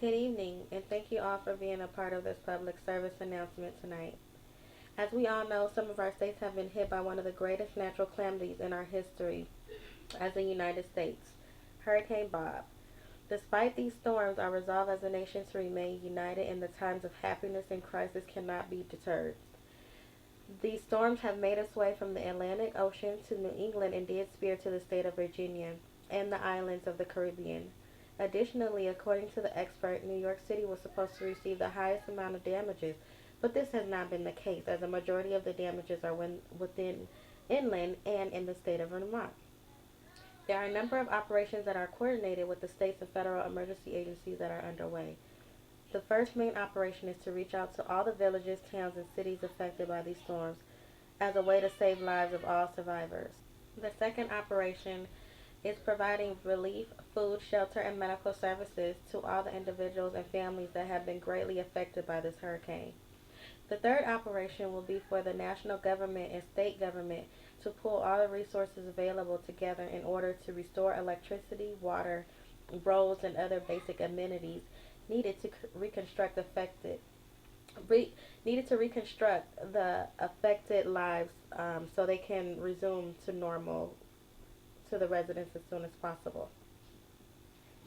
Good evening, and thank you all for being a part of this public service announcement tonight. As we all know, some of our states have been hit by one of the greatest natural calamities in our history as the United States, Hurricane Bob. Despite these storms, our resolve as a nation to remain united in the times of happiness and crisis cannot be deterred. These storms have made its way from the Atlantic Ocean to New England and did spear to the state of Virginia and the islands of the Caribbean. Additionally, according to the expert, New York City was supposed to receive the highest amount of damages, but this has not been the case, as a majority of the damages are within inland and in the state of Vermont. There are a number of operations that are coordinated with the states and federal emergency agencies that are underway. The first main operation is to reach out to all the villages, towns, and cities affected by these storms as a way to save lives of all survivors. The second operation is providing relief, food, shelter, and medical services to all the individuals and families that have been greatly affected by this hurricane. The third operation will be for the national government and state government to pull all the resources available together in order to restore electricity, water, roads, and other basic amenities needed to reconstruct re, the affected lives so they can resume to normal to the residents as soon as possible.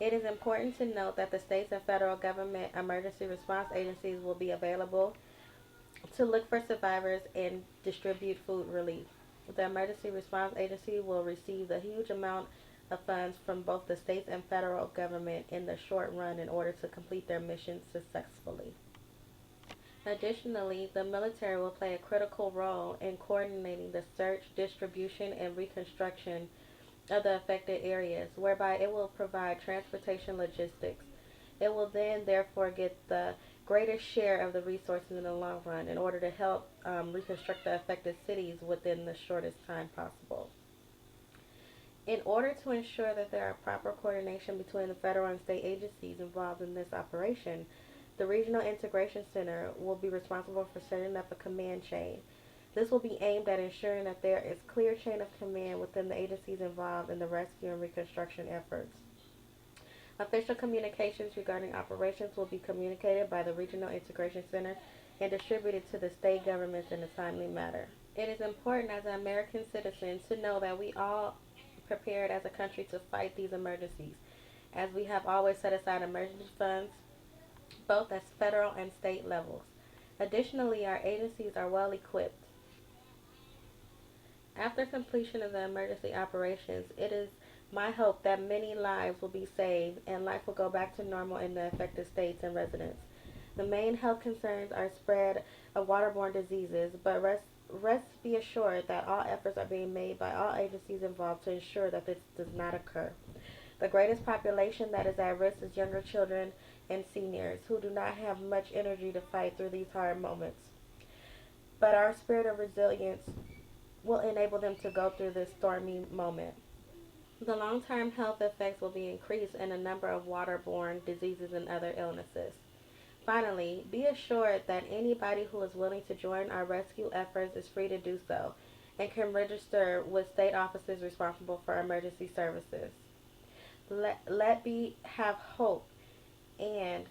It is important to note that the states and federal government emergency response agencies will be available to look for survivors and distribute food relief. The emergency response agency will receive a huge amount of funds from both the states and federal government in the short run in order to complete their mission successfully. Additionally, the military will play a critical role in coordinating the search, distribution, and reconstruction of the affected areas, whereby it will provide transportation logistics. It will then therefore get the greatest share of the resources in the long run in order to help reconstruct the affected cities within the shortest time possible. In order to ensure that there are proper coordination between the federal and state agencies involved in this operation, the Regional Integration Center will be responsible for setting up a command chain. This will be aimed at ensuring that there is clear chain of command within the agencies involved in the rescue and reconstruction efforts. Official communications regarding operations will be communicated by the Regional Integration Center and distributed to the state governments in a timely manner. It is important as an American citizen to know that we all prepared as a country to fight these emergencies, as we have always set aside emergency funds both at federal and state levels. Additionally, our agencies are well equipped. After completion of the emergency operations, it is my hope that many lives will be saved and life will go back to normal in the affected states and residents. The main health concerns are spread of waterborne diseases, but rest be assured that all efforts are being made by all agencies involved to ensure that this does not occur. The greatest population that is at risk is younger children and seniors who do not have much energy to fight through these hard moments. But our spirit of resilience will enable them to go through this stormy moment. The long-term health effects will be increased in a number of waterborne diseases and other illnesses. Finally, be assured that anybody who is willing to join our rescue efforts is free to do so and can register with state offices responsible for emergency services. Let me have hope and